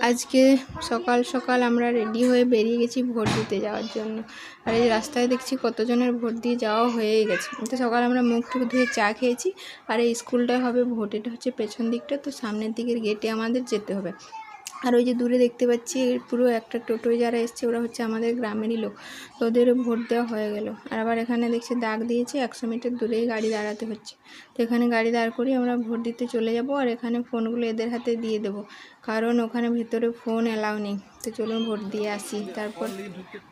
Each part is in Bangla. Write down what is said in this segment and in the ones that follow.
আজকে সকাল সকাল আমরা রেডি হয়ে বেরিয়ে গেছি ভোট দিতে যাওয়ার জন্য। আর এই রাস্তায় দেখছি কতজনের ভোট দিয়ে যাওয়া হয়েই গেছে। তো সকাল আমরা মুখ টুক ধুয়ে চা খেয়েছি। আর এই স্কুলটা হবে ভোট, এটা হচ্ছে পেছন দিকটা, তো সামনের দিকের গেটে আমাদের যেতে হবে। আর ওই যে দূরে দেখতে পাচ্ছি পুরো একটা টোটোয় যারা এসছে ওরা হচ্ছে আমাদের গ্রামেরই লোক, তো ওদেরও ভোট দেওয়া হয়ে গেল। আর আবার এখানে দেখছি দাগ দিয়েছে, 100 মিটার দূরেই গাড়ি দাঁড়াতে হচ্ছে। তো এখানে গাড়ি দাঁড় করিয়ে আমরা ভোট দিতে চলে যাব। আর এখানে ফোনগুলো এদের হাতে দিয়ে দেবো, কারণ ওখানে ভিতরে ফোন অ্যালাউ নেই। তো চলুন ভোট দিয়ে আসি। তারপর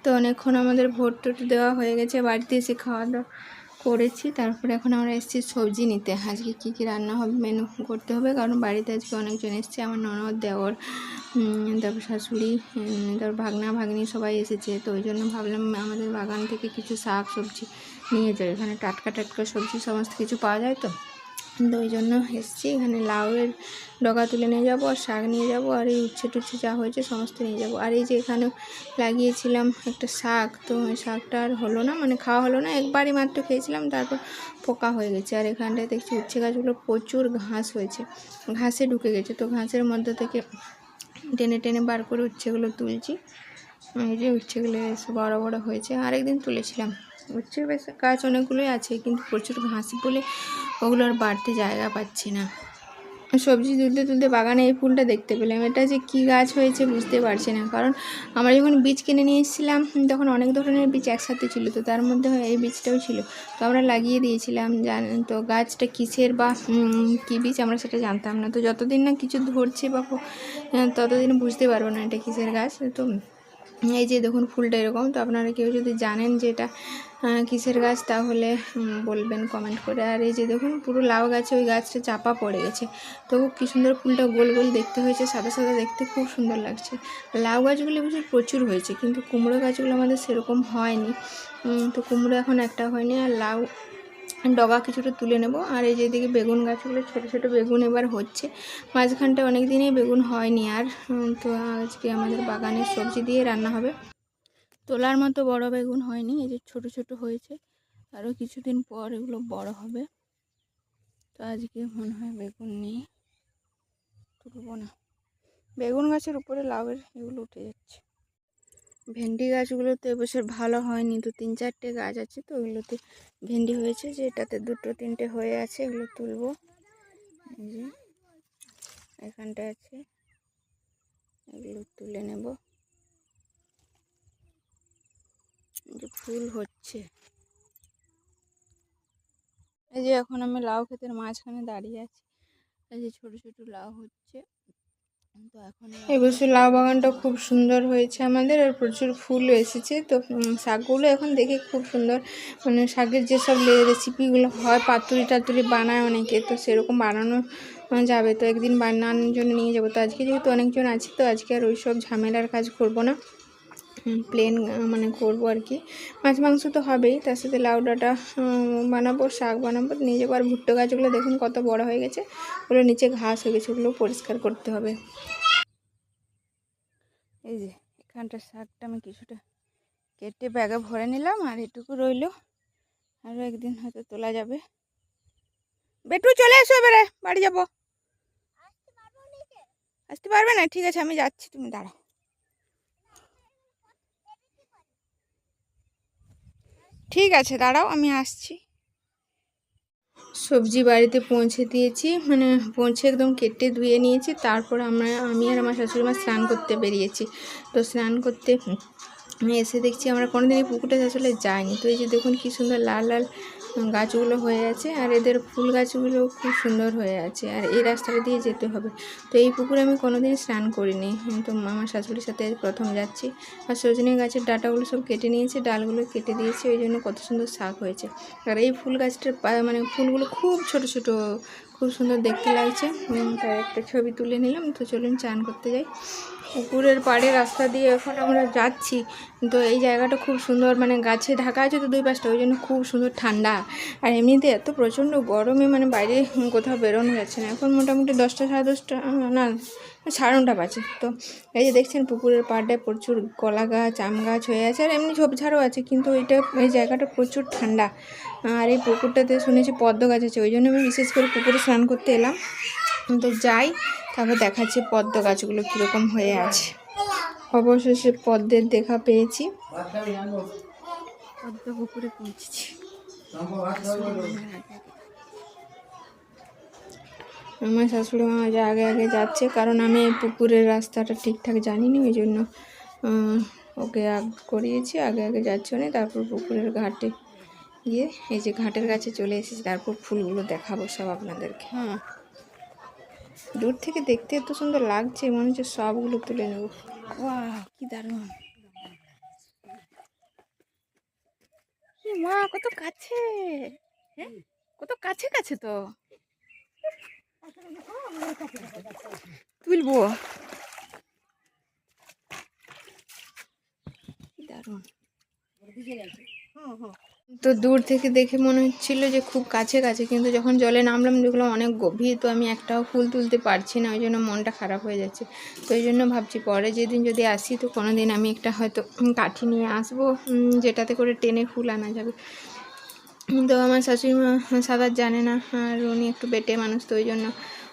তো অনেকক্ষণ আমাদের ভোট টোট দেওয়া হয়ে গেছে, বাড়িতে এসে খাওয়া দাওয়া করেছি। তারপরে এখন আমরা এসেছি সবজি নিতে, আজকে কী কী রান্না হবে মেনু করতে হবে, কারণ বাড়িতে আজকে অনেকজন এসছে, আমার ননদ, দেওর, তারপর শাশুড়ি, তারপর ভাগনা ভাগ্নি সবাই এসেছে। তো ওই জন্য ভাবলাম আমাদের বাগান থেকে কিছু শাক সবজি নিয়ে যাই, এখানে টাটকা টাটকা সবজি সমস্ত কিছু পাওয়া যায়। তো ওই জন্য এসেছি। এখানে লাউয়ের ডগা তুলে নিয়ে যাব, আর শাক নিয়ে যাব, আর এই উচ্ছে টুচ্ছে যা হয়েছে সমস্ত নিয়ে যাব। আর এই যে এখানে লাগিয়েছিলাম একটা শাক, তো ওই শাকটা আর হলো না, মানে খাওয়া হলো না, একবারই মাত্র খেয়েছিলাম, তারপর পোকা হয়ে গেছে। আর এখানটায় দেখছি উচ্ছে গাছগুলো প্রচুর ঘাস হয়েছে, ঘাসে ঢুকে গেছে। তো ঘাসের মধ্যে থেকে টেনে টেনে বার করে উচ্ছেগুলো তুলছি। এই যে উচ্ছেগুলো এসে বড় বড় হয়েছে, আরেকদিন তুলেছিলাম। উচ্ছে বেশ গাছ অনেকগুলোই আছে, কিন্তু প্রচুর ঘাস বলে ওগুলো আর বাড়তে জায়গা পাচ্ছি না। সবজি তুলতে তুলতে বাগানে এই ফুলটা দেখতে পেলাম, এটা যে কি গাছ হয়েছে বুঝতে পারছি না, কারণ আমরা যখন বীজ কিনে নিয়ে এসেছিলাম তখন অনেক ধরনের বীজ একসাথে ছিল, তো তার মধ্যে এই বীজটাও ছিল, তো আমরা লাগিয়ে দিয়েছিলাম। তো গাছটা কিসের বা কী বীজ আমরা সেটা জানতাম না। তো যতদিন না কিছু ধরছে বা ততদিন বুঝতে পারবো না এটা কিসের গাছ। তো এই যে দেখুন ফুলটা এরকম। তো আপনারা কেউ যদি জানেন যে এটা কিসের গাছ তাহলে বলবেন কমেন্ট করে। আর এই যে দেখুন পুরো লাউ গাছে ওই গাছটা চাপা পড়ে গেছে, তবু কী সুন্দর ফুলটা গোল গোল দেখতে হয়েছে, সাদা সাদা দেখতে খুব সুন্দর লাগছে। লাউ গাছগুলো প্রচুর হয়েছে, কিন্তু কুমড়ো গাছগুলো আমাদের সেরকম হয়নি। তো কুমড়ো এখন একটা হয়নি, আর লাউ ডগা কিছুটা তুলে নেব। আর এই যেদিকে বেগুন গাছগুলো ছোটো ছোটো বেগুন এবার হচ্ছে, মাঝখানটা অনেক দিনই বেগুন হয়নি। আর তো আজকে আমাদের বাগানের সবজি দিয়ে রান্না হবে। তোলার মতো বড় বেগুন হয়নি, এই যে ছোট ছোট হয়েছে, আরও কিছুদিন পর এগুলো বড় হবে। তো আজকে মনে হয় বেগুন নেই, তুলব না। বেগুন গাছের উপরে লাউয়ের এগুলো উঠে যাচ্ছে। ভেন্ডি গাছগুলোতে এবছর ভালো হয়নি, তো 3-4টে গাছ আছে, তো ওগুলোতে ভেন্ডি হয়েছে, যে এটাতে 2-3টে হয়ে আছে, এগুলো তুলব। এই যে এখানটা আছে, এগুলো তুলে নেব। যে ফুল হচ্ছে, এই যে এখন আমি লাউ ক্ষেতের মাঝখানে দাঁড়িয়ে আছি, এই যে ছোট ছোট লাউ হচ্ছে। তো এখন এবছর লাউ বাগানটা খুব সুন্দর হয়েছে আমাদের, আর প্রচুর ফুল এসেছে। তো শাকগুলো এখন দেখে খুব সুন্দর, মানে শাকের যেসব রেসিপিগুলো হয়, পাতুরি টাতুরি বানায় অনেকে, তো সেরকম বানানো যাবে। তো একদিন বানানোর জন্য নিয়ে যাবো। তো আজকে যেহেতু অনেকজন আছে, তো আজকে আর ওই সব ঝামেলার কাজ করব না, প্লেন মানে করবো আর কি। মাছ মাংস তো হবেই, তার সাথে লাউ ডাঁটা বানাবো, শাক বানাবো, নিয়ে যাবো। আর ভুট্টো গাছগুলো দেখুন কত বড় হয়ে গেছে, ওগুলো নিচে ঘাস হয়ে গেছে, ওগুলো পরিষ্কার করতে হবে। এই যে এখানটার শাকটা আমি কিছুটা কেটে ব্যাগে ভরে নিলাম, আর এটুকু রইলো, আরও একদিন হয়তো তোলা যাবে। বেটু চলে এসো, এবারে বাড়ি যাবো। আসতে পারবে না? ঠিক আছে আমি যাচ্ছি, তুমি দাঁড়াও। ঠিক আছে দাঁড়াও, আমি আসছি। সবজি বাড়িতে পৌঁছে দিয়েছি, মানে পৌঁছে একদম কেটে ধুয়ে নিয়েছি। তারপর আমি আর আমার শাশুড়ি মা স্নান করতে বেরিয়েছি। তো স্নান করতে এসে দেখছি আমরা কোনোদিন এই পুকুরটা আসলে যাইনি। তো এই যে দেখুন কি সুন্দর লাল লাল গাছগুলো হয়ে আছে, আর এদের ফুল গাছগুলো খুব সুন্দর হয়ে আছে। আর এই রাস্তাটা দিয়ে যেতে হবে। তো এই পুকুরে আমি কোনোদিন স্নান করিনি, তো আমার শাশুড়ির সাথে প্রথম যাচ্ছি। আর সজনে গাছের ডাঁটাগুলো সব কেটে নিয়েছে, ডালগুলো কেটে দিয়েছে, ওই জন্য কত সুন্দর শাক হয়েছে। আর এই ফুল গাছটার মানে ফুলগুলো খুব ছোট ছোট, খুব সুন্দর দেখতে লাগছে। তাই একটা ছবি তুলে নিলাম। তো চলুন চান করতে যাই। পুকুরের পাড়ে রাস্তা দিয়ে এখন আমরা যাচ্ছি। তো এই জায়গাটা খুব সুন্দর, মানে গাছে ঢাকা আছে তো দুই পাশটা, ওই জন্য খুব সুন্দর ঠান্ডা। আর এমনিতে এত প্রচণ্ড গরমে মানে বাইরে কোথাও বেরোনো যাচ্ছে না। এখন মোটামুটি 10টা 10:30 না 9:30 বাজে। তো এই যে দেখছেন পুকুরের পাড়টায় প্রচুর কলা গাছ, আম গাছ হয়ে আছে, আর এমনি ঝোপঝাড়ও আছে, কিন্তু এই জায়গাটা প্রচুর ঠান্ডা। আর এই পুকুরটাতে শুনেছি পদ্ম গাছ আছে, ওই জন্য আমি বিশেষ করে পুকুরে স্নান করতে এলাম। তো যাই, তারপর দেখাচ্ছি পদ্ম গাছগুলো কীরকম হয়ে আছে। অবশেষে পদ্মের দেখা পেয়েছি, পদ্ম পুকুরে পৌঁছেছি। আমার শাশুড়ি মা যে আগে আগে যাচ্ছে, কারণ আমি এই পুকুরের রাস্তাটা ঠিকঠাক জানি না, ওই জন্য ওকে করিয়েছি, আগে আগে যাচ্ছে না। তারপর পুকুরের ঘাটে গিয়ে এই যে ঘাটের কাছে চলে এসেছি, তারপর ফুলগুলো দেখাবো সব আপনাদেরকে। হ্যাঁ, দূর থেকে দেখতে এত সুন্দর লাগছে, মনে হচ্ছে সবগুলো তুলে নেব। বাহ, কি দারুণ! মা, কত কাছে, কত কাছে কাছে তো তুলবো, দারুণ। তো দূর থেকে দেখে মনে হচ্ছিল যে খুব কাছে কাছে, কিন্তু যখন জলে নামলাম দেখলাম অনেক গভীর, তো আমি একটাও ফুল তুলতে পারছি না, ওই জন্য মনটা খারাপ হয়ে যাচ্ছে। তো ওই জন্য ভাবছি পরে যেদিন যদি আসি, তো কোনো দিন আমি একটা হয়তো কাঠি নিয়ে আসবো, যেটাতে করে টেনে ফুল আনা যাবে। তো আমার শাশুড়ি মা সাঁতার জানে না, আর উনি একটু বেটে মানুষ, তো ওই জন্য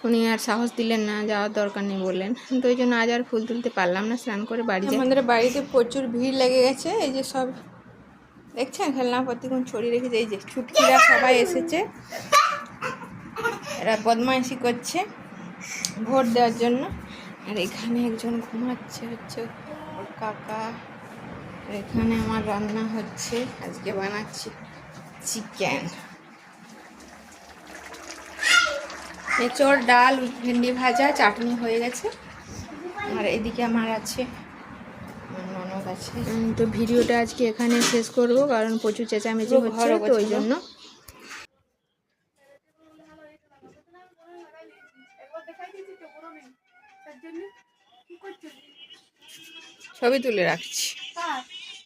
উনি আর সাহস দিলেন না, যাওয়ার দরকার নেই বললেন। তো ওই জন্য আজ আর ফুল তুলতে পারলাম না, স্নান করে বাড়ি যাই। আমাদের বাড়িতে প্রচুর ভিড় লেগে গেছে, এই যে সব দেখছেন খেলনাপাতি কোন ছড়িয়ে রেখেছে, এই যে ছুটকিরা সবাই এসেছে, এরা বদমাইশি করছে ভোট দেওয়ার জন্য। আর এখানে একজন ঘুমাচ্ছে, হচ্ছে ওর কাকা। আর এখানে আমার রান্না হচ্ছে, আজকে বানাচ্ছি চিকেন, এঁচড়, ডাল, ভেন্ডি ভাজা, চাটনি হয়ে গেছে। আর এদিকে আমার আছে ননদ আছে। তো ভিডিওটা আজকে এখানে শেষ করব, কারণ প্রচুর চেঁচামেচি হচ্ছে, তো ওই জন্য। ছবি তুলে রাখছি।